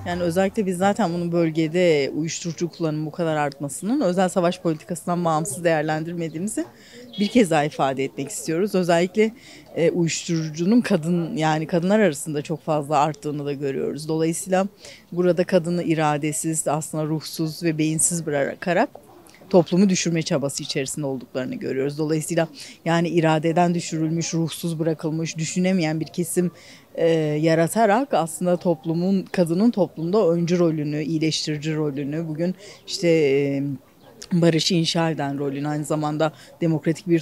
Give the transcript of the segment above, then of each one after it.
Yani özellikle biz zaten bunun bölgede uyuşturucu kullanımı bu kadar artmasının özel savaş politikasından bağımsız değerlendirmediğimizi bir kez daha ifade etmek istiyoruz. Özellikle uyuşturucunun yani kadınlar arasında çok fazla arttığını da görüyoruz. Dolayısıyla burada kadını iradesiz, aslında ruhsuz ve beyinsiz bırakarak toplumu düşürme çabası içerisinde olduklarını görüyoruz. Dolayısıyla yani iradeden düşürülmüş, ruhsuz bırakılmış, düşünemeyen bir kesim yaratarak aslında kadının toplumda öncü rolünü, iyileştirici rolünü, bugün işte barışı inşa eden rolünü, aynı zamanda demokratik bir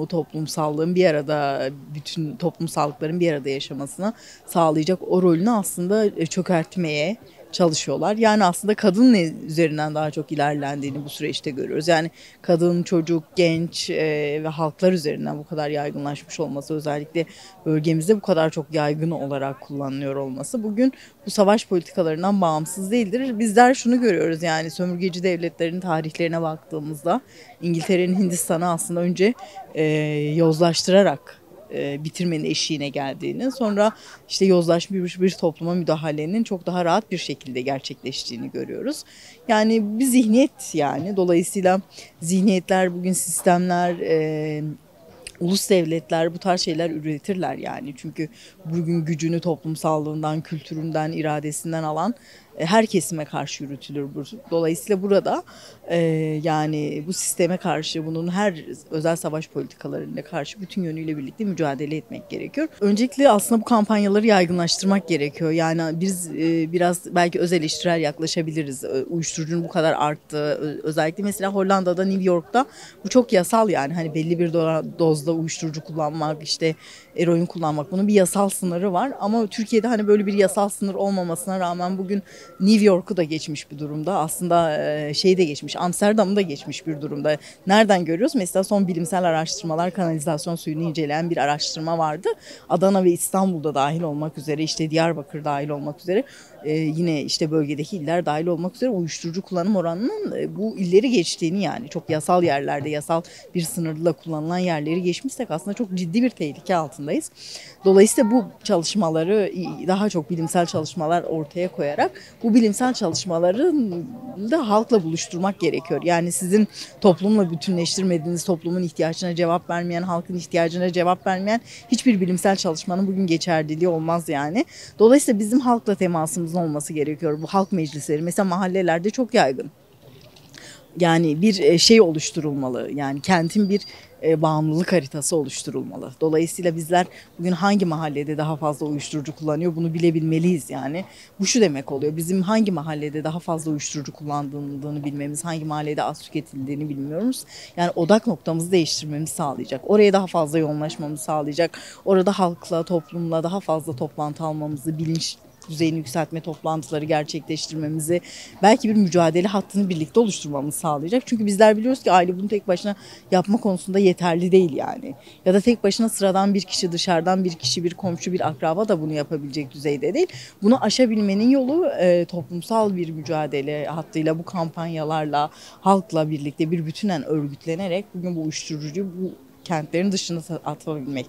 toplumsallığın bir arada, bütün toplumsallıkların bir arada yaşamasına sağlayacak o rolünü aslında çökertmeye çalışıyorlar. Yani aslında kadın üzerinden daha çok ilerlendiğini bu süreçte görüyoruz. Yani kadın, çocuk, genç ve halklar üzerinden bu kadar yaygınlaşmış olması, özellikle bölgemizde bu kadar çok yaygın olarak kullanılıyor olması bugün bu savaş politikalarından bağımsız değildir. Bizler şunu görüyoruz, yani sömürgeci devletlerin tarihlerine baktığımızda İngiltere'nin Hindistan'ı aslında önce yozlaştırarak bitirmenin eşiğine geldiğini, sonra işte yozlaşmış bir topluma müdahalenin çok daha rahat bir şekilde gerçekleştiğini görüyoruz. Yani bir zihniyet, yani dolayısıyla zihniyetler, bugün sistemler, ulus devletler bu tarz şeyler üretirler yani. Çünkü bugün gücünü toplumsallığından, kültüründen, iradesinden alan her kesime karşı yürütülür bu. Dolayısıyla burada yani bu sisteme karşı, bunun her özel savaş politikalarına karşı bütün yönüyle birlikte mücadele etmek gerekiyor. Öncelikle aslında bu kampanyaları yaygınlaştırmak gerekiyor. Yani biz biraz belki öz eleştirel yaklaşabiliriz. Uyuşturucunun bu kadar arttığı, özellikle mesela Hollanda'da, New York'ta bu çok yasal yani. Hani belli bir dozda uyuşturucu kullanmak, işte eroin kullanmak, bunun bir yasal sınırı var. Ama Türkiye'de hani böyle bir yasal sınır olmamasına rağmen bugün New York'u da geçmiş bir durumda. Aslında şeyi de geçmiş, Amsterdam'ı da geçmiş bir durumda. Nereden görüyoruz? Mesela son bilimsel araştırmalar, kanalizasyon suyunu inceleyen bir araştırma vardı. Adana ve İstanbul'da dahil olmak üzere, işte Diyarbakır dahil olmak üzere, yine işte bölgedeki iller dahil olmak üzere uyuşturucu kullanım oranının bu illeri geçtiğini, yani çok yasal yerlerde, yasal bir sınırla kullanılan yerleri geçmişsek aslında çok ciddi bir tehlike altındayız. Dolayısıyla bu çalışmaları, daha çok bilimsel çalışmalar ortaya koyarak bu bilimsel çalışmaları da halkla buluşturmak gerekiyor. Yani sizin toplumla bütünleştirmediğiniz, toplumun ihtiyacına cevap vermeyen, halkın ihtiyacına cevap vermeyen hiçbir bilimsel çalışmanın bugün geçerliliği olmaz yani. Dolayısıyla bizim halkla temasımızın olması gerekiyor. Bu halk meclisleri mesela mahallelerde çok yaygın. Yani bir şey oluşturulmalı. Yani kentin bir bağımlılık haritası oluşturulmalı. Dolayısıyla bizler bugün hangi mahallede daha fazla uyuşturucu kullanıyor, bunu bilebilmeliyiz yani. Bu şu demek oluyor: bizim hangi mahallede daha fazla uyuşturucu kullandığını bilmemiz, hangi mahallede az tüketildiğini bilmiyoruz. Yani odak noktamızı değiştirmemizi sağlayacak. Oraya daha fazla yoğunlaşmamızı sağlayacak. Orada halkla, toplumla daha fazla toplantı almamızı, bilinç düzeyini yükseltme toplantıları gerçekleştirmemizi, belki bir mücadele hattını birlikte oluşturmamızı sağlayacak. Çünkü bizler biliyoruz ki aile bunu tek başına yapma konusunda yeterli değil yani. Ya da tek başına sıradan bir kişi, dışarıdan bir kişi, bir komşu, bir akraba da bunu yapabilecek düzeyde değil. Bunu aşabilmenin yolu toplumsal bir mücadele hattıyla, bu kampanyalarla, halkla birlikte bir bütünen örgütlenerek bugün bu uyuşturucuyu bu kentlerin dışına atabilmek.